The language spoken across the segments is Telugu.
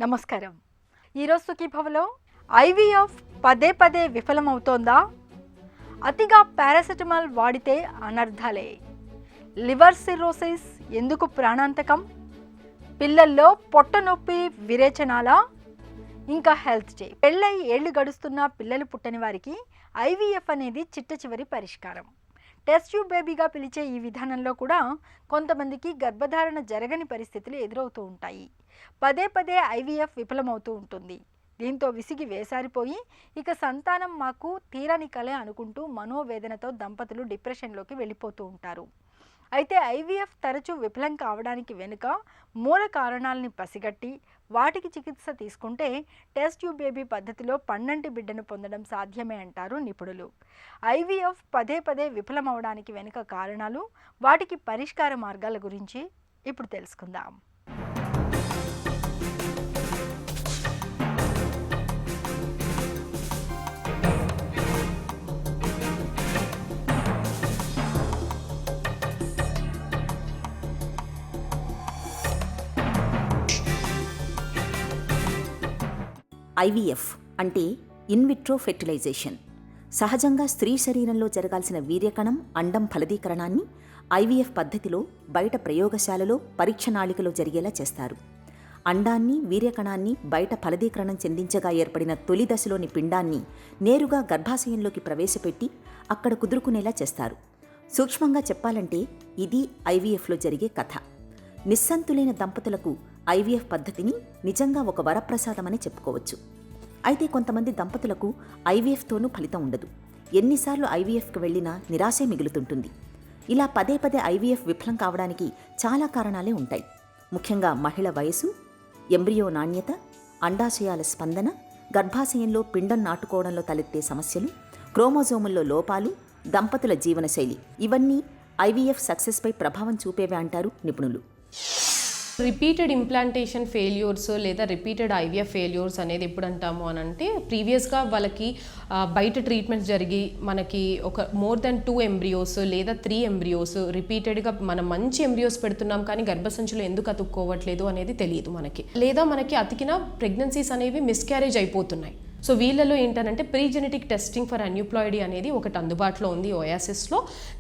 నమస్కారం. ఈరోజు సుఖీభవలో ఐవీఎఫ్ పదే పదే విఫలమవుతోందా? అతిగా పారాసెటమాల్ వాడితే అనర్థాలే. లివర్ సిరోసిస్ ఎందుకు ప్రాణాంతకం? పిల్లల్లో పొట్ట నొప్పి విరేచనాలా? ఇంకా హెల్త్ చెక్. పెళ్ళై ఏళ్లు గడుస్తున్న పిల్లలు పుట్టని వారికి ఐవీఎఫ్ అనేది చిట్ట చివరి పరిష్కారం. టెస్ట్ ట్యూబ్ బేబీగా పిలిచే ఈ విధానంలో కూడా కొంతమందికి గర్భధారణ జరగని పరిస్థితులు ఎదురవుతూ ఉంటాయి. పదే పదే ఐవీఎఫ్ విఫలమవుతూ ఉంటుంది. దీంతో విసిగి వేసారిపోయి ఇక సంతానం మాకు తీరని కలే అనుకుంటూ మనోవేదనతో దంపతులు డిప్రెషన్లోకి వెళ్ళిపోతూ ఉంటారు. అయితే ఐవీఎఫ్ తరచూ విఫలం కావడానికి వెనుక మూల కారణాలని పసిగట్టి వాటికి చికిత్స తీసుకుంటే టెస్ట్ ట్యూబ్ బేబీ పద్ధతిలో పండంటి బిడ్డను పొందడం సాధ్యమే అంటారు నిపుణులు. ఐవీఎఫ్ పదే పదే విఫలమవడానికి వెనుక కారణాలు, వాటికి పరిష్కార మార్గాల గురించి ఇప్పుడు తెలుసుకుందాం. ఐవీఎఫ్ అంటే ఇన్విట్రో ఫెర్టిలైజేషన్. సహజంగా స్త్రీ శరీరంలో జరగాల్సిన వీర్యకణం, అండం ఫలదీకరణాన్ని ఐవీఎఫ్ పద్ధతిలో బయట ప్రయోగశాలలో పరీక్ష నాళికలో జరిగేలా చేస్తారు. అండాన్ని, వీర్యకణాన్ని బయట ఫలదీకరణం చెందించగా ఏర్పడిన తొలి దశలోని పిండాన్ని నేరుగా గర్భాశయంలోకి ప్రవేశపెట్టి అక్కడ కుదురుకునేలా చేస్తారు. సూక్ష్మంగా చెప్పాలంటే ఇది ఐవీఎఫ్లో జరిగే కథ. నిస్సంతులైన దంపతులకు ఐవీఎఫ్ పద్ధతిని నిజంగా ఒక వరప్రసాదమని చెప్పుకోవచ్చు. అయితే కొంతమంది దంపతులకు ఐవీఎఫ్తోనూ ఫలితం ఉండదు. ఎన్నిసార్లు ఐవీఎఫ్కి వెళ్ళినా నిరాశే మిగులుతుంటుంది. ఇలా పదే పదే ఐవీఎఫ్ విఫలం కావడానికి చాలా కారణాలే ఉంటాయి. ముఖ్యంగా మహిళ వయసు, ఎంబ్రియో నాణ్యత, అండాశయాల స్పందన, గర్భాశయంలో పిండం నాటుకోవడంలో తలెత్తే సమస్యలు, క్రోమోజోముల్లో లోపాలు, దంపతుల జీవనశైలి ఇవన్నీ ఐవీఎఫ్ సక్సెస్పై ప్రభావం చూపేవే అంటారు నిపుణులు. రిపీటెడ్ ఇంప్లాంటేషన్ ఫెయిల్యూర్స్ లేదా రిపీటెడ్ ఐవీఎఫ్ ఫెయిల్యూర్స్ అనేది ఎప్పుడు అంటాము అని అంటే, ప్రీవియస్గా వాళ్ళకి బయట ట్రీట్మెంట్స్ జరిగి మనకి ఒక మోర్ దెన్ 2 ఎంబ్రియోస్ లేదా 3 ఎంబ్రియోస్ రిపీటెడ్గా మనం మంచి ఎంబ్రియోస్ పెడుతున్నాం కానీ గర్భసంచిలో ఎందుకు అతుక్కోవట్లేదు అనేది తెలియదు మనకి, లేదా మనకి అతికిన ప్రెగ్నెన్సీస్ అనేవి మిస్క్యారేజ్ అయిపోతున్నాయి. సో వీళ్ళలో ఏంటంటే ప్రీజెనెటిక్ టెస్టింగ్ ఫర్ అన్యూప్లాయిడీ అనేది ఒకటి అందుబాటులో ఉంది ఓయాసిస్లో.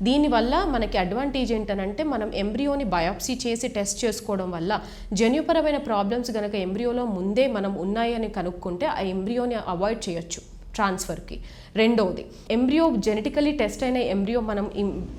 దీనివల్ల మనకి అడ్వాంటేజ్ ఏంటంటే, మనం ఎంబ్రియోని బయాప్సీ చేసి టెస్ట్ చేసుకోవడం వల్ల జన్యుపరమైన ప్రాబ్లమ్స్ కనుక ఎంబ్రియోలో ముందే మనం ఉన్నాయని కనుక్కుంటే ఆ ఎంబ్రియోని అవాయిడ్ చేయొచ్చు ట్రాన్స్ఫర్కి. రెండవది, ఎంబ్రియో జెనెటికలీ టెస్ట్ అయిన ఎంబ్రియో మనం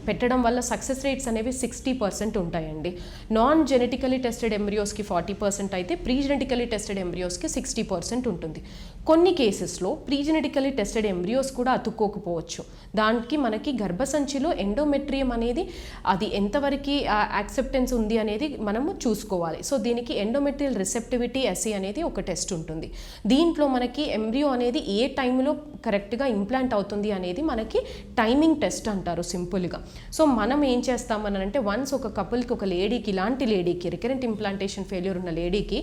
పెట్టడం వల్ల సక్సెస్ రేట్స్ అనేవి 60% ఉంటాయండి. నాన్ జెనెటికలీ టెస్టెడ్ ఎంబ్రియోస్కి 40% అయితే ప్రీ జెనెటికలీ టెస్టెడ్ ఎంబ్రియోస్కి 60% ఉంటుంది. కొన్ని కేసెస్లో ప్రీ జెనెటికలీ టెస్టెడ్ ఎంబ్రియోస్ కూడా అతుక్కోకపోవచ్చు. దానికి మనకి గర్భసంచిలో ఎండోమెట్రియం అనేది అది ఎంతవరకు యాక్సెప్టెన్స్ ఉంది అనేది మనము చూసుకోవాలి. సో దీనికి ఎండోమెట్రియల్ రిసెప్టివిటీ ఎస్సీ అనేది ఒక టెస్ట్ ఉంటుంది. దీంట్లో మనకి ఎంబ్రియో అనేది ఏ టైంలో కరెక్ట్గా ఇంప్లాంట్ అవుతుంది అనేది మనకి టైమింగ్ టెస్ట్ అంటారు సింపుల్గా. సో మనం ఏం చేస్తామని అంటే, వన్స్ ఒక కపుల్కి, ఒక లేడీకి, ఇలాంటి లేడీకి రికరెంట్ ఇంప్లాంటేషన్ ఫెయిల్యూర్ ఉన్న లేడీకి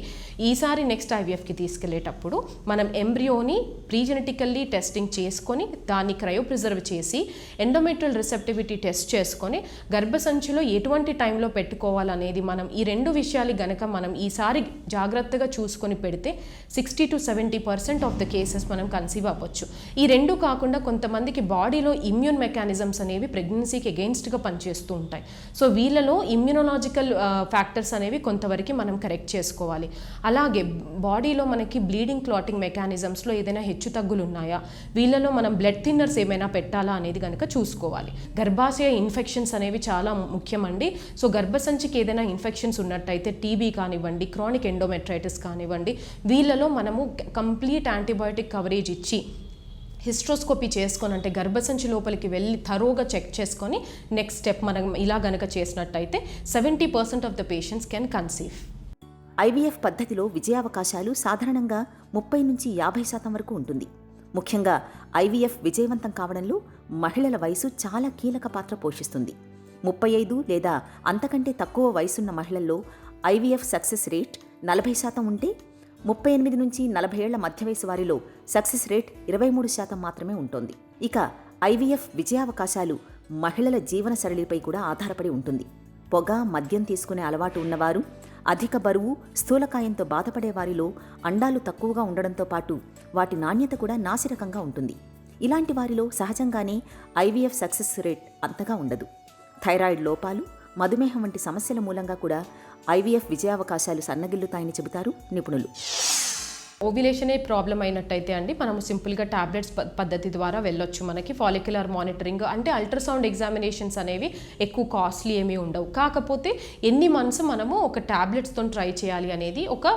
ఈసారి నెక్స్ట్ ఐవీఎఫ్కి తీసుకెళ్లేటప్పుడు మనం ఎంబ్రియోని ప్రీజెనెటికల్లీ టెస్టింగ్ చేసుకొని దాన్ని క్రయో ప్రిజర్వ్ చేసి ఎండోమెట్రియల్ రిసెప్టివిటీ టెస్ట్ చేసుకొని గర్భసంచిలో ఎటువంటి టైంలో పెట్టుకోవాలనేది మనం ఈ రెండు విషయాలు గనక మనం ఈసారి జాగ్రత్తగా చూసుకొని పెడితే 60 to 70% ఆఫ్ ద కేసెస్ మనం కన్సీవ్ అవ్వచ్చు. ఈ రెండు కాకుండా కొంతమందికి బాడీలో ఇమ్యూన్ మెకానిజమ్స్ అనేవి ప్రెగ్నెన్సీకి అగెయిన్స్ట్గా పనిచేస్తూ ఉంటాయి. సో వీళ్ళలో ఇమ్యూనలాజికల్ ఫ్యాక్టర్స్ అనేవి కొంతవరకు మనం కరెక్ట్ చేసుకోవాలి. అలాగే బాడీలో మనకి బ్లీడింగ్ క్లాటింగ్ మెకానిజమ్స్లో ఏదైనా హెచ్చు తగ్గులు ఉన్నాయా, వీళ్ళలో మనం బ్లడ్ థిన్నర్స్ ఏమైనా పెట్టాలా అనేది కనుక చూసుకోవాలి. గర్భాశయ ఇన్ఫెక్షన్స్ అనేవి చాలా ముఖ్యమండి. సో గర్భసంచికి ఏదైనా ఇన్ఫెక్షన్స్ ఉన్నట్టయితే టీబీ కానివ్వండి, క్రానిక్ ఎండోమెట్రైటిస్ కానివ్వండి, వీళ్ళలో మనము కంప్లీట్ యాంటీబయాటిక్ కవరేజ్ ఇచ్చి హిస్ట్రోస్కోపీ చేసుకొని, అంటే గర్భసంచి లోపలికి వెళ్ళి థరోగా చెక్ చేసుకొని నెక్స్ట్ స్టెప్ మనం ఇలా గనక చేసినట్టయితే 70% of the patients can conceive. IVF పద్ధతిలో విజయావకాశాలు సాధారణంగా 30 నుంచి 50% వరకు ఉంటుంది. ముఖ్యంగా ఐవీఎఫ్ విజయవంతం కావడంలో మహిళల వయసు చాలా కీలక పాత్ర పోషిస్తుంది. 35 లేదా అంతకంటే తక్కువ వయసున్న మహిళల్లో ఐవీఎఫ్ సక్సెస్ రేట్ 40% ఉంటే 38 నుంచి 40 ఏళ్ల మధ్య వయసు వారిలో సక్సెస్ రేట్ 23% మాత్రమే ఉంటుంది. ఇక ఐవీఎఫ్ విజయావకాశాలు మహిళల జీవన సరళిపై కూడా ఆధారపడి ఉంటుంది. పొగ, మద్యం తీసుకునే అలవాటు ఉన్నవారు అధిక బరువు, స్థూలకాయంతో బాధపడే వారిలో అండాలు తక్కువగా ఉండడంతో పాటు వాటి నాణ్యత కూడా నాసిరకంగా ఉంటుంది. ఇలాంటి వారిలో సహజంగానే ఐవీఎఫ్ సక్సెస్ రేట్ అంతగా ఉండదు. థైరాయిడ్ లోపాలు, మధుమేహం వంటి సమస్యల మూలంగా కూడా ఐవీఎఫ్ విజయావకాశాలు సన్నగిల్లుతాయని చెబుతారు నిపుణులు. ఓవ్యులేషనే ప్రాబ్లం అయినట్టయితే అండి మనం సింపుల్గా టాబ్లెట్స్ పద్ధతి ద్వారా వెళ్ళొచ్చు. మనకి ఫాలిక్యులర్ మానిటరింగ్ అంటే అల్ట్రాసౌండ్ ఎగ్జామినేషన్స్ అనేవి ఎక్కువ కాస్ట్లీ ఏమీ ఉండవు. కాకపోతే ఎన్ని మంత్స్ మనము ఒక టాబ్లెట్స్తో ట్రై చేయాలి అనేది ఒక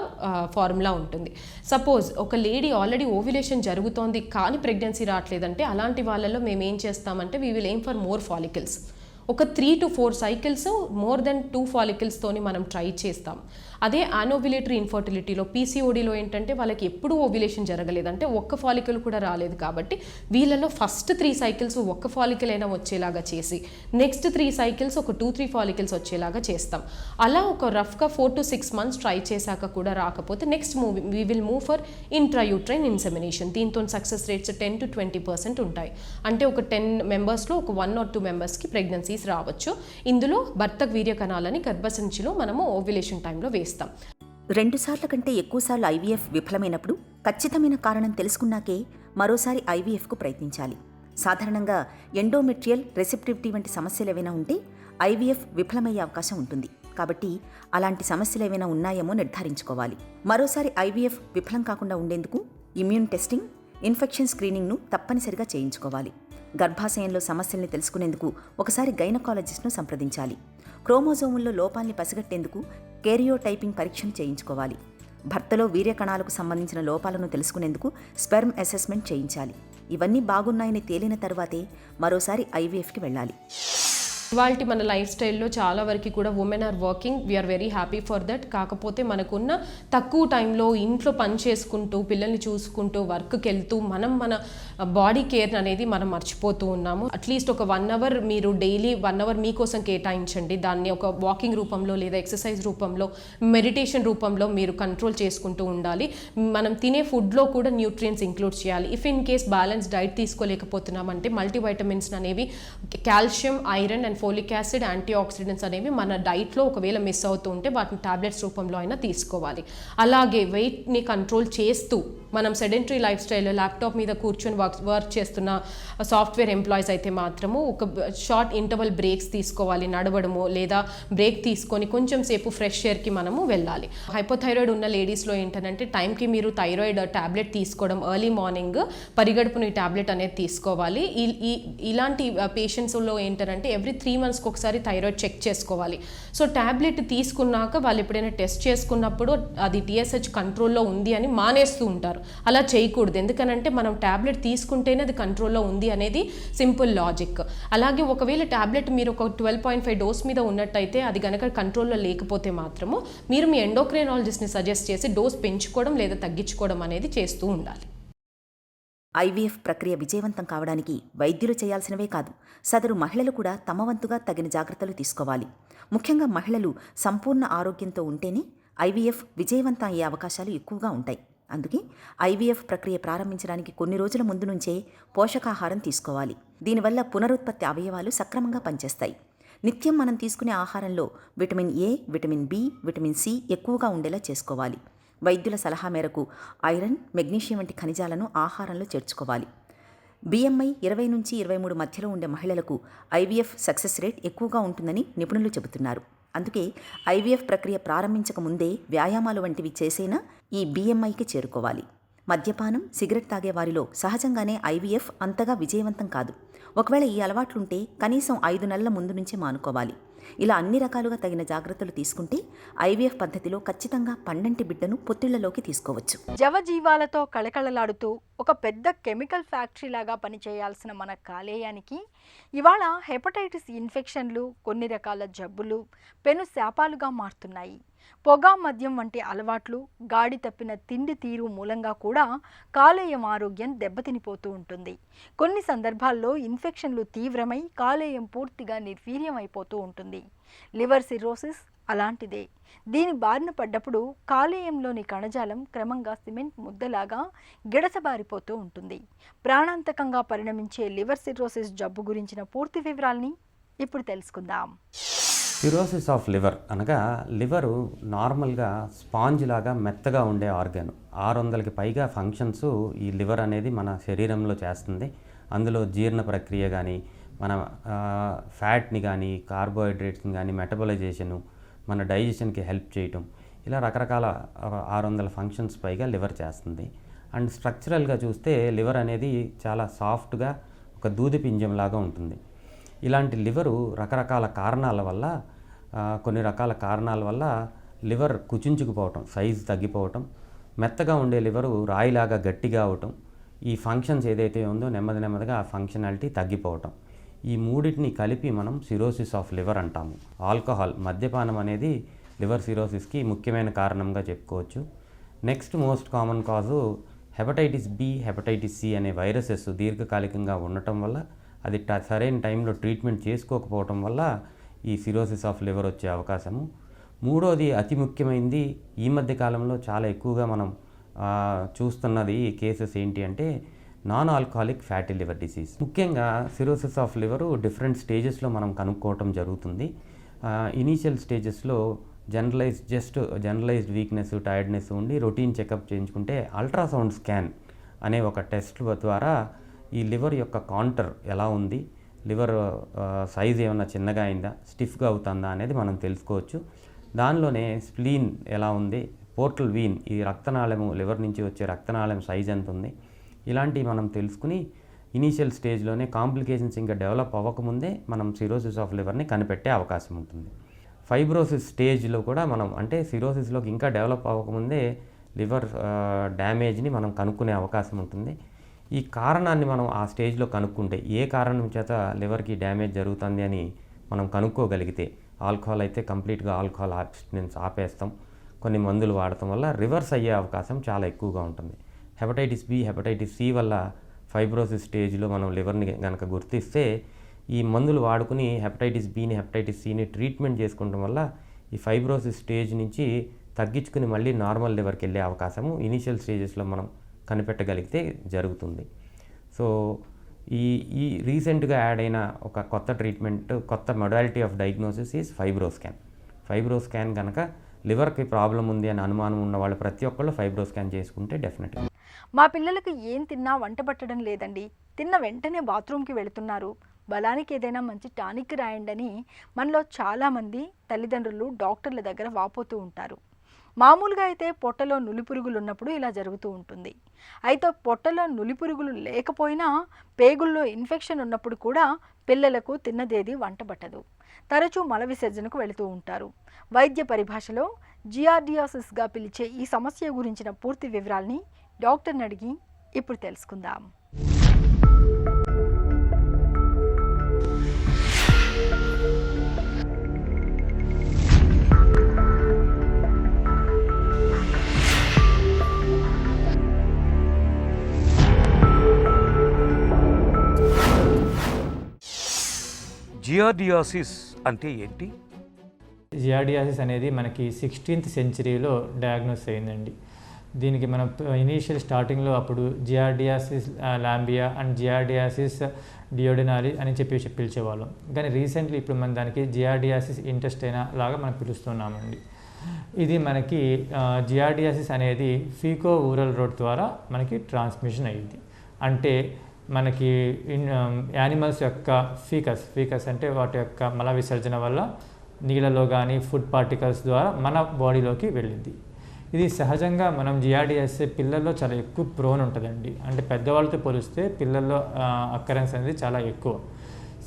ఫార్ములా ఉంటుంది. సపోజ్ ఒక లేడీ ఆల్రెడీ ఓవ్యులేషన్ జరుగుతోంది కానీ ప్రెగ్నెన్సీ రావట్లేదంటే అలాంటి వాళ్ళలో మేము ఏం చేస్తామంటే we will aim for more follicles. ఒక 3 to 4 సైకిల్స్ మోర్ దెన్ 2 ఫాలికల్స్తోని మనం ట్రై చేస్తాం. అదే యానోవ్యులేటరీ ఇన్ఫర్టిలిటీలో, పీసీఓడీలో ఏంటంటే వాళ్ళకి ఎప్పుడూ ఓవ్యులేషన్ జరగలేదు, అంటే ఒక్క ఫాలికల్ కూడా రాలేదు. కాబట్టి వీళ్ళలో ఫస్ట్ 3 సైకిల్స్ ఒక్క ఫాలికల్ అయినా వచ్చేలాగా చేసి నెక్స్ట్ 3 సైకిల్స్ ఒక 2-3 ఫాలికల్స్ వచ్చేలాగా చేస్తాం. అలా ఒక రఫ్గా 4 to 6 months ట్రై చేశాక కూడా రాకపోతే next we will move for intrauterine insemination. దీంతో సక్సెస్ రేట్స్ 10 to 20% ఉంటాయి. అంటే ఒక 10 మెంబర్స్లో ఒక 1 or 2 మెంబర్స్కి ప్రెగ్నెన్సీస్ రావచ్చు. ఇందులో భర్త వీర్య కణాలని గర్భసంచిలో మనము ఓవ్యులేషన్ టైంలో వేస్తాం. 2 సార్ల కంటే ఎక్కువసార్లు ఐవీఎఫ్ విఫలమైనప్పుడు ఖచ్చితమైన కారణం తెలుసుకున్నాకే మరోసారి ఐవీఎఫ్కు ప్రయత్నించాలి. సాధారణంగా ఎండోమెట్రియల్ రెసెప్టివిటీ వంటి సమస్యలు ఏవైనా ఉంటే ఐవీఎఫ్ విఫలమయ్యే అవకాశం ఉంటుంది. కాబట్టి అలాంటి సమస్యలు ఏవైనా ఉన్నాయేమో నిర్ధారించుకోవాలి. మరోసారి ఐవీఎఫ్ విఫలం కాకుండా ఉండేందుకు ఇమ్యూన్ టెస్టింగ్, ఇన్ఫెక్షన్ స్క్రీనింగ్ను తప్పనిసరిగా చేయించుకోవాలి. గర్భాశయంలో సమస్యల్ని తెలుసుకునేందుకు ఒకసారి గైనకాలజిస్ట్ను సంప్రదించాలి. క్రోమోజోముల్లో లోపాల్ని పసిగట్టేందుకు కేరియోటైపింగ్ పరీక్షను చేయించుకోవాలి. భర్తలో వీర్యకణాలకు సంబంధించిన లోపాలను తెలుసుకునేందుకు స్పెర్మ్ అసెస్మెంట్ చేయించాలి. ఇవన్నీ బాగున్నాయని తేలిన తర్వాతే మరోసారి ఐవీఎఫ్కి వెళ్ళాలి. ఇవాళ మన లైఫ్ స్టైల్లో చాలా వరకు కూడా women are working, we are very happy for that. కాకపోతే మనకున్న తక్కువ టైంలో ఇంట్లో పని చేసుకుంటూ పిల్లల్ని చూసుకుంటూ వర్క్కి వెళ్తూ మన బాడీ కేర్ అనేది మనం మర్చిపోతూ ఉన్నాము. అట్లీస్ట్ ఒక 1 hour మీరు డైలీ 1 hour మీకోసం కేటాయించండి. దాన్ని ఒక వాకింగ్ రూపంలో లేదా ఎక్సర్సైజ్ రూపంలో, మెడిటేషన్ రూపంలో మీరు కంట్రోల్ చేసుకుంటూ ఉండాలి. మనం తినే ఫుడ్లో కూడా న్యూట్రియంట్స్ ఇంక్లూడ్ చేయాలి. If in case balance diet తీసుకోలేకపోతున్నామంటే మల్టీవైటమిన్స్ అనేవి, calcium, iron and folic acid, antioxidants అనేవి మన డైట్లో ఒకవేళ మిస్ అవుతూ ఉంటే వాటిని టాబ్లెట్స్ రూపంలో అయినా తీసుకోవాలి. అలాగే వెయిట్ని కంట్రోల్ చేస్తూ మనం సెడెంటరీ లైఫ్ స్టైల్లో ల్యాప్టాప్ మీద కూర్చొని వర్క్ చేస్తున్న సాఫ్ట్వేర్ ఎంప్లాయీస్ అయితే మాత్రము ఒక షార్ట్ ఇంటర్వల్ బ్రేక్స్ తీసుకోవాలి. నడవడము లేదా బ్రేక్ తీసుకొని కొంచెం సేపు ఫ్రెష్ ఎయిర్కి మనము వెళ్ళాలి. హైపోథైరాయిడ్ ఉన్న లేడీస్లో ఏంటంటే టైంకి మీరు థైరాయిడ్ టాబ్లెట్ తీసుకోవడం, ఎర్లీ మార్నింగ్ పరిగడుపున ఈ టాబ్లెట్ అనేది తీసుకోవాలి. ఇలాంటి పేషెంట్స్లో ఏంటంటే ఎవ్రీ 3 monthsకి ఒకసారి థైరాయిడ్ చెక్ చేసుకోవాలి. సో టాబ్లెట్ తీసుకున్నాక వాళ్ళు ఎప్పుడైనా టెస్ట్ చేసుకున్నప్పుడు అది TSH కంట్రోల్లో ఉంది అని మానేస్తూ ఉంటారు. అలా చేయకూడదు. ఎందుకనంటే మనం టాబ్లెట్ తీసుకుంటేనే అది కంట్రోల్లో ఉంది అనేది సింపుల్ లాజిక్. అలాగే ఒకవేళ టాబ్లెట్ మీరు ఒక 12.5 డోస్ మీద ఉన్నట్టయితే అది కనుక కంట్రోల్లో లేకపోతే మాత్రము మీరు మీ ఎండోక్రైనాలజిస్ట్ని సజెస్ట్ చేసి డోస్ పెంచుకోవడం లేదా తగ్గించుకోవడం అనేది చేస్తూ ఉండాలి. ఐవీఎఫ్ ప్రక్రియ విజయవంతం కావడానికి వైద్యులు చేయాల్సినవే కాదు, సదరు మహిళలు కూడా తమ వంతుగా తగిన జాగ్రత్తలు తీసుకోవాలి. ముఖ్యంగా మహిళలు సంపూర్ణ ఆరోగ్యంతో ఉంటేనే ఐవీఎఫ్ విజయవంతం అయ్యే అవకాశాలు ఎక్కువగా ఉంటాయి. అందుకే ఐవీఎఫ్ ప్రక్రియ ప్రారంభించడానికి కొన్ని రోజుల ముందు నుంచే పోషకాహారం తీసుకోవాలి. దీనివల్ల పునరుత్పత్తి అవయవాలు సక్రమంగా పనిచేస్తాయి. నిత్యం మనం తీసుకునే ఆహారంలో vitamin A, vitamin B, vitamin C ఎక్కువగా ఉండేలా చేసుకోవాలి. వైద్యుల సలహా మేరకు ఐరన్, మెగ్నీషియం వంటి ఖనిజాలను ఆహారంలో చేర్చుకోవాలి. BMI 20 నుంచి 23 మధ్యలో ఉండే మహిళలకు ఐవీఎఫ్ సక్సెస్ రేట్ ఎక్కువగా ఉంటుందని నిపుణులు చెబుతున్నారు. అందుకే ఐవీఎఫ్ ప్రక్రియ ప్రారంభించక ముందే వ్యాయామాలు వంటివి చేసేనా ఈ BMIకి చేరుకోవాలి. మద్యపానం, సిగరెట్ తాగే వారిలో సహజంగానే ఐవీఎఫ్ అంతగా విజయవంతం కాదు. ఒకవేళ ఈ అలవాట్లుంటే కనీసం 5 నెలల ముందు నుంచే మానుకోవాలి. ఇలా అన్ని రకాలుగా తగిన జాగ్రత్తలు తీసుకుంటే ఐవీఎఫ్ పద్ధతిలో ఖచ్చితంగా పండంటి బిడ్డను పొత్తిళ్లలోకి తీసుకోవచ్చు. జవజీవాలతో కళకళలాడుతూ ఒక పెద్ద కెమికల్ ఫ్యాక్టరీ లాగా పనిచేయాల్సిన మన కాలేయానికి ఇవాళ హెపటైటిస్ ఇన్ఫెక్షన్లు, కొన్ని రకాల జబ్బులు పెను శాపాలుగా మారుతున్నాయి. పొగ, మద్యం వంటి అలవాట్లు, గాడి తప్పిన తిండి తీరు మూలంగా కూడా కాలేయం ఆరోగ్యం దెబ్బతినిపోతూ ఉంటుంది. కొన్ని సందర్భాల్లో ఇన్ఫెక్షన్లు తీవ్రమై కాలేయం పూర్తిగా నిర్వీర్యం అయిపోతూ ఉంటుంది. లివర్ సిర్రోసిస్ అలాంటిదే. దీని బారిన పడ్డప్పుడు కాలేయంలోని కణజాలం క్రమంగా సిమెంట్ ముద్దలాగా గిడసబారిపోతూ ఉంటుంది. ప్రాణాంతకంగా పరిణమించే లివర్ సిర్రోసిస్ జబ్బు గురించిన పూర్తి వివరాల్ని ఇప్పుడు తెలుసుకుందాం. సిరోసిస్ ఆఫ్ లివర్ అనగా లివరు నార్మల్గా స్పాంజ్ లాగా మెత్తగా ఉండే ఆర్గాన్. 600కి పైగా ఫంక్షన్స్ ఈ లివర్ అనేది మన శరీరంలో చేస్తుంది. అందులో జీర్ణ ప్రక్రియ కానీ, మన ఫ్యాట్ని కానీ, కార్బోహైడ్రేట్స్ని కానీ, మెటబలైజేషను, మన డైజెషన్కి హెల్ప్ చేయటం, ఇలా రకరకాల 600 ఫంక్షన్స్ పైగా లివర్ చేస్తుంది. అండ్ స్ట్రక్చరల్గా చూస్తే లివర్ అనేది చాలా సాఫ్ట్గా ఒక దూది పింజంలాగా ఉంటుంది. ఇలాంటి లివరు రకరకాల కారణాల వల్ల, కొన్ని రకాల కారణాల వల్ల లివర్ కుచించుకుపోవటం, సైజు తగ్గిపోవటం, మెత్తగా ఉండే లివరు రాయిలాగా గట్టిగా అవటం, ఈ ఫంక్షన్స్ ఏదైతే ఉందో నెమ్మదిగా ఆ ఫంక్షనాలిటీ తగ్గిపోవటం, ఈ మూడింటిని కలిపి మనం సిరోసిస్ ఆఫ్ లివర్ అంటాము. ఆల్కహాల్, మద్యపానం అనేది లివర్ సిరోసిస్కి ముఖ్యమైన కారణంగా చెప్పుకోవచ్చు. నెక్స్ట్ మోస్ట్ కామన్ కాజు హెపటైటిస్ బి, హెపటైటిస్ సి అనే వైరసెస్ దీర్ఘకాలికంగా ఉండటం వల్ల, అది సరైన టైంలో ట్రీట్మెంట్ చేసుకోకపోవటం వల్ల ఈ సిరోసిస్ ఆఫ్ లివర్ వచ్చే అవకాశము. మూడోది అతి ముఖ్యమైనది, ఈ మధ్య కాలంలో చాలా ఎక్కువగా మనం చూస్తున్నది కేసెస్ ఏంటి అంటే non alcoholic fatty liver disease. ముఖ్యంగా సిరోసిస్ ఆఫ్ లివరు డిఫరెంట్ స్టేజెస్లో మనం కనుక్కోవటం జరుగుతుంది. ఇనీషియల్ స్టేజెస్లో జనరలైజ్డ్ వీక్నెస్, టైర్డ్నెస్ ఉండి రొటీన్ చెకప్ చేయించుకుంటే అల్ట్రాసౌండ్ స్కాన్ అనే ఒక టెస్ట్ ద్వారా ఈ లివర్ యొక్క కాంటర్ ఎలా ఉంది, లివర్ సైజ్ ఏమన్నా చిన్నగా అయిందా, స్టిఫ్గా అవుతుందా అనేది మనం తెలుసుకోవచ్చు. దానిలోనే స్ప్లీన్ ఎలా ఉంది, పోర్టల్ వీన్, ఈ రక్తనాళము, లివర్ నుంచి వచ్చే రక్తనాళం సైజ్ ఎంత ఉంది, ఇలాంటివి మనం తెలుసుకుని ఇనీషియల్ స్టేజ్లోనే కాంప్లికేషన్స్ ఇంకా డెవలప్ అవ్వకముందే మనం సిరోసిస్ ఆఫ్ లివర్ని కనిపెట్టే అవకాశం ఉంటుంది. ఫైబ్రోసిస్ స్టేజ్లో కూడా మనం, అంటే సిరోసిస్లోకి ఇంకా డెవలప్ అవ్వకముందే లివర్ డ్యామేజ్ని మనం కనుక్కునే అవకాశం ఉంటుంది. ఈ కారణాన్ని మనం ఆ స్టేజ్లో కనుక్కుంటే, ఏ కారణం చేత లివర్కి డ్యామేజ్ జరుగుతుంది అని మనం కనుక్కోగలిగితే, ఆల్కహాల్ అయితే కంప్లీట్గా ఆల్కహాల్ అబ్స్టినెన్స్ ఆపేస్తాం, కొన్ని మందులు వాడటం వల్ల రివర్స్ అయ్యే అవకాశం చాలా ఎక్కువగా ఉంటుంది. హెపటైటిస్ బి, హెపటైటిస్ సి వల్ల ఫైబ్రోసిస్ స్టేజ్లో మనం లివర్ని కనుక గుర్తిస్తే, ఈ మందులు వాడుకుని హెపటైటిస్ బిని, హెపటైటిస్ సిని ట్రీట్మెంట్ చేసుకోవడం వల్ల ఈ ఫైబ్రోసిస్ స్టేజ్ నుంచి తగ్గించుకుని మళ్ళీ నార్మల్ లివర్కి వెళ్ళే అవకాశము ఇనీషియల్ స్టేజెస్లో మనం కనిపెట్టగలిగితే జరుగుతుంది. సో ఈ రీసెంట్గా యాడ్ అయిన ఒక కొత్త ట్రీట్మెంట్, కొత్త modality of diagnosis is FibroScan. FibroScan కనుక లివర్కి ప్రాబ్లం ఉంది అని అనుమానం ఉన్న వాళ్ళు ప్రతి ఒక్కళ్ళు ఫైబ్రోస్కాన్ చేసుకుంటే డెఫినెట్గా. మా పిల్లలకు ఏం తిన్నా వంట పట్టడం లేదండి, తిన్న వెంటనే బాత్రూమ్కి వెళుతున్నారు, బలానికి ఏదైనా మంచి టానిక్ రాయండి అని మనలో చాలామంది తల్లిదండ్రులు డాక్టర్ల దగ్గర వాపోతూ ఉంటారు. మామూలుగా అయితే పొట్టలో నులిపురుగులు ఉన్నప్పుడు ఇలా జరుగుతూ ఉంటుంది. అయితే పొట్టలో నులిపురుగులు లేకపోయినా పేగుల్లో ఇన్ఫెక్షన్ ఉన్నప్పుడు కూడా పిల్లలకు తిన్నదేది వంట పట్టదు, తరచూ మల విసర్జనకు వెళుతూ ఉంటారు. వైద్య పరిభాషలో జియార్డియాసిస్గా పిలిచే ఈ సమస్య గురించిన పూర్తి వివరాల్ని డాక్టర్ని అడిగి ఇప్పుడు తెలుసుకుందాం. జియార్డియాసిస్ అంటే ఏంటి? జియార్డియాసిస్ అనేది మనకి 16th సెంచరీలో డయాగ్నోస్ అయిందండి. దీనికి మనం ఇనీషియల్ స్టార్టింగ్లో అప్పుడు జియార్డియాసిస్ లాంబియా అండ్ జియార్డియాసిస్ డియోడెనాలి అని చెప్పి పిలిచేవాళ్ళం. కానీ రీసెంట్లీ ఇప్పుడు మనం దానికి జియార్డియాసిస్ ఇంటెస్టైనా లాగా మనం పిలుస్తున్నామండి. ఇది మనకి జియార్డియాసిస్ అనేది ఫీకో ఊరల్ రోడ్ ద్వారా మనకి ట్రాన్స్మిషన్ అయ్యింది. అంటే మనకి యానిమల్స్ యొక్క ఫీకస్ అంటే వాటి యొక్క మల విసర్జన వల్ల నీళ్ళలో కానీ ఫుడ్ పార్టికల్స్ ద్వారా మన బాడీలోకి వెళ్ళింది. ఇది సహజంగా మనం జియార్డియాసిస్ పిల్లల్లో చాలా ఎక్కువ ప్రోన్ ఉంటుందండి. అంటే పెద్దవాళ్ళతో పోలిస్తే పిల్లల్లో అక్కరెన్స్ అనేది చాలా ఎక్కువ.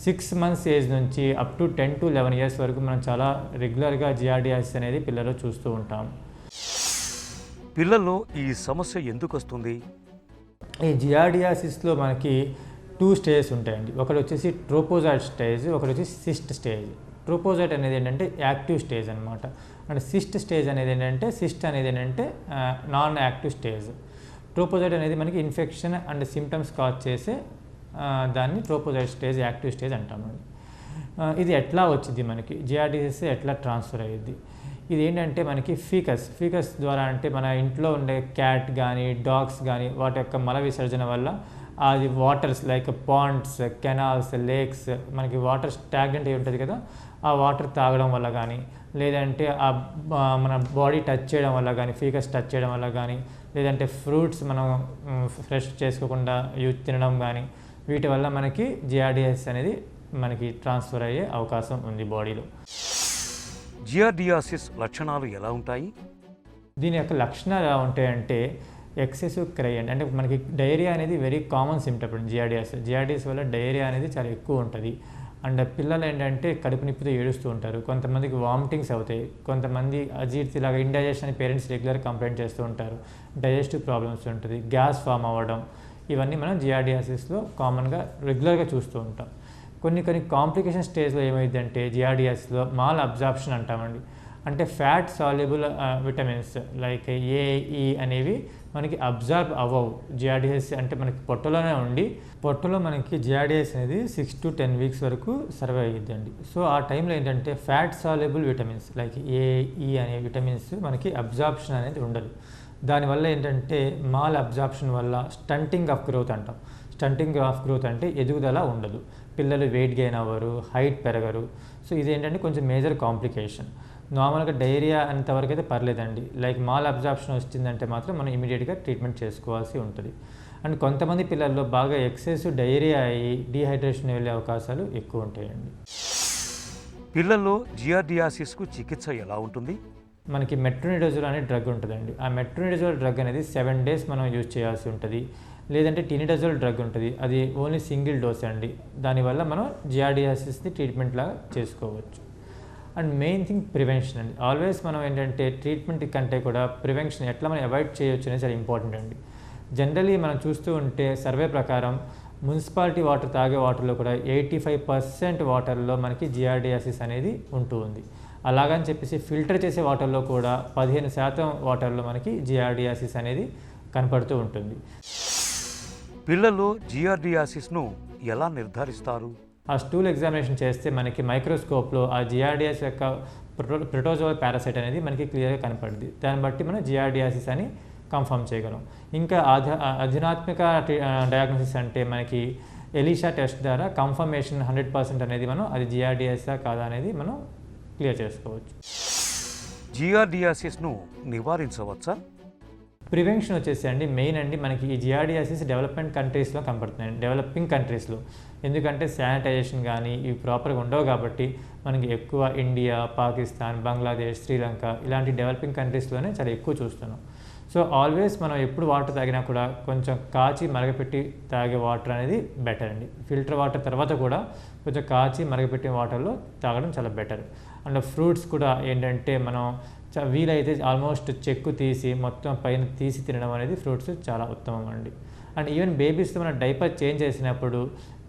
6 months ఏజ్ నుంచి అప్ టు 10 to 11 years వరకు మనం చాలా రెగ్యులర్గా జియార్డియాసిస్ అనేది పిల్లల్లో చూస్తూ ఉంటాం. పిల్లల్లో ఈ సమస్య ఎందుకు వస్తుంది? ఈ జియార్డియాసిస్లో మనకి 2 stages ఉంటాయండి. ఒకటి వచ్చేసి ట్రోపోజాయిడ్ స్టేజ్, ఒకటి వచ్చి సిస్ట్ స్టేజ్. ట్రోపోజాయిడ్ అనేది ఏంటంటే యాక్టివ్ స్టేజ్ అనమాట. అండ్ సిస్ట్ అనేది ఏంటంటే నాన్ యాక్టివ్ స్టేజ్. ట్రోపోజాయిడ్ అనేది మనకి ఇన్ఫెక్షన్ అండ్ సిమ్టమ్స్ కాజ్ చేసే దాన్ని ట్రోపోజాయిడ్ స్టేజ్, యాక్టివ్ స్టేజ్ అంటామండి. ఇది ఎట్లా వచ్చింది, మనకి జియార్డియాసిస్ ఎట్లా ట్రాన్స్ఫర్ అయ్యింది? ఇది ఏంటంటే మనకి ఫీకస్ ద్వారా, అంటే మన ఇంట్లో ఉండే క్యాట్ కానీ డాగ్స్ కానీ వాటి యొక్క మల విసర్జన వల్ల అది waters like ponds, canals, lakes, మనకి వాటర్ స్టాగ్నెంట్ అయి ఉంటుంది కదా, ఆ వాటర్ తాగడం వల్ల కానీ, లేదంటే మన బాడీ టచ్ చేయడం వల్ల కానీ, ఫీకస్ టచ్ చేయడం వల్ల కానీ, లేదంటే ఫ్రూట్స్ మనం ఫ్రెష్ చేసుకోకుండా తినడం కానీ, వీటి వల్ల మనకి జిఆర్డియాసిస్ అనేది మనకి ట్రాన్స్ఫర్ అయ్యే అవకాశం ఉంది బాడీలో. జిఆర్డియాసిస్ లక్షణాలు ఎలా ఉంటాయి? దీని యొక్క లక్షణాలు ఎలా ఉంటాయంటే ఎక్సెసివ్ క్రై అంటే మనకి డయేరియా అనేది వెరీ కామన్ సిమ్టమ్. జిఆర్డియాసిస్ వల్ల డయేరియా అనేది చాలా ఎక్కువ ఉంటుంది. అండ్ పిల్లలు ఏంటంటే కడుపు నొప్పితో ఏడుస్తూ ఉంటారు, కొంతమందికి వామిటింగ్స్ అవుతాయి, కొంతమంది అజీర్తిలాగా ఇండైజెషన్ అని పేరెంట్స్ రెగ్యులర్ కంప్లైంట్ చేస్తూ ఉంటారు, డైజెస్టివ్ ప్రాబ్లమ్స్ ఉంటుంది, గ్యాస్ ఫామ్ అవ్వడం, ఇవన్నీ మనం జిఆర్డియాసిస్లో కామన్గా రెగ్యులర్గా చూస్తూ ఉంటాం. కొన్ని కాంప్లికేషన్ స్టేజ్లో ఏమైందంటే జిఆర్డియాసిస్లో మాల్ అబ్జార్ప్షన్ అంటామండి. అంటే ఫ్యాట్ సాల్యుబుల్ విటమిన్స్ లైక్ ఏ, ఈ అనేవి మనకి అబ్జార్బ్ అవ్వవు. జిఆర్డియాసిస్ అంటే మనకి పొట్టలోనే ఉండి, పొట్టలో మనకి జిఆర్డియాసిస్ అనేది 6 to 10 weeks వరకు సర్వే అయ్యిద్దండి. సో ఆ టైంలో ఏంటంటే ఫ్యాట్ సాల్యుబుల్ విటమిన్స్ లైక్ ఏ, ఈ అనే విటమిన్స్ మనకి అబ్జార్ప్షన్ అనేది ఉండదు. దానివల్ల ఏంటంటే మాల్ అబ్జార్ప్షన్ వల్ల స్టంటింగ్ ఆఫ్ గ్రోత్ అంటాం. స్టంటింగ్ ఆఫ్ గ్రోత్ అంటే ఎదుగుదల ఉండదు, పిల్లలు వెయిట్ గెయిన్ అవ్వరు, హైట్ పెరగరు. సో ఇదేంటంటే కొంచెం మేజర్ కాంప్లికేషన్. నార్మల్గా డయేరియా అంతవరకు అయితే పర్లేదండి, లైక్ మాల్ అబ్జార్ప్షన్ వచ్చిందంటే మాత్రం మనం ఇమీడియట్గా ట్రీట్మెంట్ చేసుకోవాల్సి ఉంటుంది. అండ్ కొంతమంది పిల్లల్లో బాగా ఎక్సెసివ్ డయేరియా అయ్యి డీహైడ్రేషన్ వెళ్ళే అవకాశాలు ఎక్కువ ఉంటాయండి. పిల్లల్లో జిఆర్డియాసిస్కు చికిత్స ఎలా ఉంటుంది? మనకి మెట్రోనిడజోల్ అనే డ్రగ్ ఉంటుందండి. ఆ మెట్రోనిడజోల్ డ్రగ్ అనేది 7 days మనం యూజ్ చేయాల్సి ఉంటుంది. లేదంటే టినిడజోల్ డ్రగ్ ఉంటుంది, అది ఓన్లీ సింగిల్ డోస్ అండి. దానివల్ల మనం జిఆర్డియాసిస్ని ట్రీట్మెంట్లా చేసుకోవచ్చు. అండ్ మెయిన్ థింగ్ ప్రివెన్షన్ అండి. ఆల్వేస్ మనం ఏంటంటే ట్రీట్మెంట్ కంటే కూడా ప్రివెన్షన్ ఎట్లా మనం అవాయిడ్ చేయొచ్చు అనేది చాలా ఇంపార్టెంట్ అండి. జనరలీ మనం చూస్తూ ఉంటే సర్వే ప్రకారం మున్సిపాలిటీ వాటర్ తాగే వాటర్లో కూడా 85% వాటర్లో మనకి జిఆర్డియాసిస్ అనేది ఉంటూ ఉంది. అలాగని చెప్పేసి ఫిల్టర్ చేసే వాటర్లో కూడా 15% వాటర్లో మనకి జిఆర్డియాసిస్ అనేది కనపడుతూ ఉంటుంది. పిల్లల్లో జిఆర్డియాసిస్ను ఎలా నిర్ధారిస్తారు? ఆ స్టూల్ ఎగ్జామినేషన్ చేస్తే మనకి మైక్రోస్కోప్లో ఆ జిఆర్డియాసిస్ యొక్క ప్రోటోజోవా పారాసైట్ అనేది మనకి క్లియర్గా కనపడుతుంది. దాన్ని బట్టి మనం జిఆర్డియాసిస్ అని కన్ఫర్మ్ చేయగలం. ఇంకా అధునాత్మక డయాగ్నోసిస్ అంటే మనకి ఎలీషా టెస్ట్ ద్వారా కన్ఫర్మేషన్ 100% అనేది మనం అది జిఆర్డియాసిసా కాదా అనేది మనం క్లియర్ చేసుకోవచ్చు. జిఆర్డియాసిస్ను నివారించవచ్చా? ప్రివెన్షన్ వచ్చేసి అండి మెయిన్ అండి మనకి ఈ జిఆర్డియాసిస్ డెవలప్మెంట్ కంట్రీస్లో కనపడుతున్నాయండి, డెవలపింగ్ కంట్రీస్లో. ఎందుకంటే శానిటైజేషన్ కానీ ఇవి ప్రాపర్గా ఉండవు కాబట్టి మనకి ఎక్కువ ఇండియా, పాకిస్తాన్, బంగ్లాదేశ్, శ్రీలంక ఇలాంటి డెవలపింగ్ కంట్రీస్లోనే చాలా ఎక్కువ చూస్తున్నాం. సో ఆల్వేస్ మనం ఎప్పుడు వాటర్ తాగినా కూడా కొంచెం కాచి మరగపెట్టి తాగే వాటర్ అనేది బెటర్ అండి. ఫిల్టర్ వాటర్ తర్వాత కూడా కొంచెం కాచి మరగపెట్టిన వాటర్లో తాగడం చాలా బెటర్. అండ్ ఫ్రూట్స్ కూడా ఏంటంటే మనం వీలైతే ఆల్మోస్ట్ చెక్కు తీసి మొత్తం పైన తీసి తినడం అనేది ఫ్రూట్స్ చాలా ఉత్తమం అండి. అండ్ ఈవెన్ బేబీస్తో మనం డైపర్ చేంజ్ చేసినప్పుడు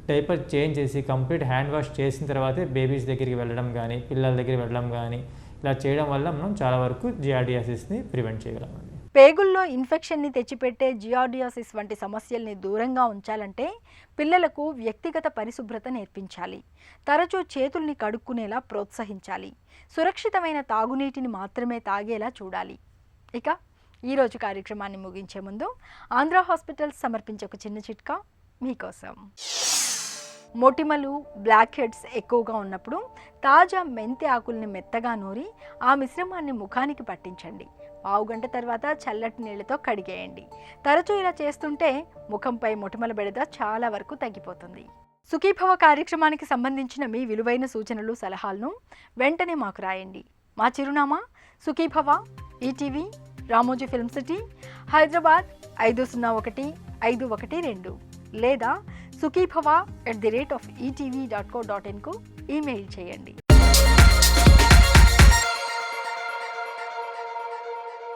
డైపర్ చేంజ్ చేసి కంప్లీట్ హ్యాండ్ వాష్ చేసిన తర్వాతే బేబీస్ దగ్గరికి వెళ్ళడం కానీ, పిల్లల దగ్గరికి వెళ్ళడం కానీ ఇలా చేయడం వల్ల మనం చాలా వరకు జిఆర్డియాసిస్ని ప్రివెంట్ చేయగలమండి. పేగుల్లో ఇన్ఫెక్షన్ని తెచ్చిపెట్టే జిఆర్డియాసిస్ వంటి సమస్యల్ని దూరంగా ఉంచాలంటే పిల్లలకు వ్యక్తిగత పరిశుభ్రత నేర్పించాలి, తరచూ చేతుల్ని కడుక్కునేలా ప్రోత్సహించాలి, సురక్షితమైన తాగునీటిని మాత్రమే తాగేలా చూడాలి. ఇక ఈరోజు కార్యక్రమాన్ని ముగించే ముందు ఆంధ్ర హాస్పిటల్స్ సమర్పించే ఒక చిన్న చిట్కా మీకోసం. మొటిమలు, బ్లాక్ హెడ్స్ ఎక్కువగా ఉన్నప్పుడు తాజా మెంతి ఆకుల్ని మెత్తగా నూరి ఆ మిశ్రమాన్ని ముఖానికి పట్టించండి. 1/2 గంట తర్వాత చల్లటి నీళ్లతో కడిగేయండి. తరచూ ఇలా చేస్తుంటే ముఖంపై మొటిమల బెడద చాలా వరకు తగ్గిపోతుంది. సుఖీభవ కార్యక్రమానికి సంబంధించిన మీ విలువైన సూచనలు, సలహాలను వెంటనే మాకు రాయండి. మా చిరునామా Sukhibhava, ETV, Ramoji film city, Hyderabad 501512 లేదా sukhibhava@etv.co.in కు ఈమెయిల్ చేయండి.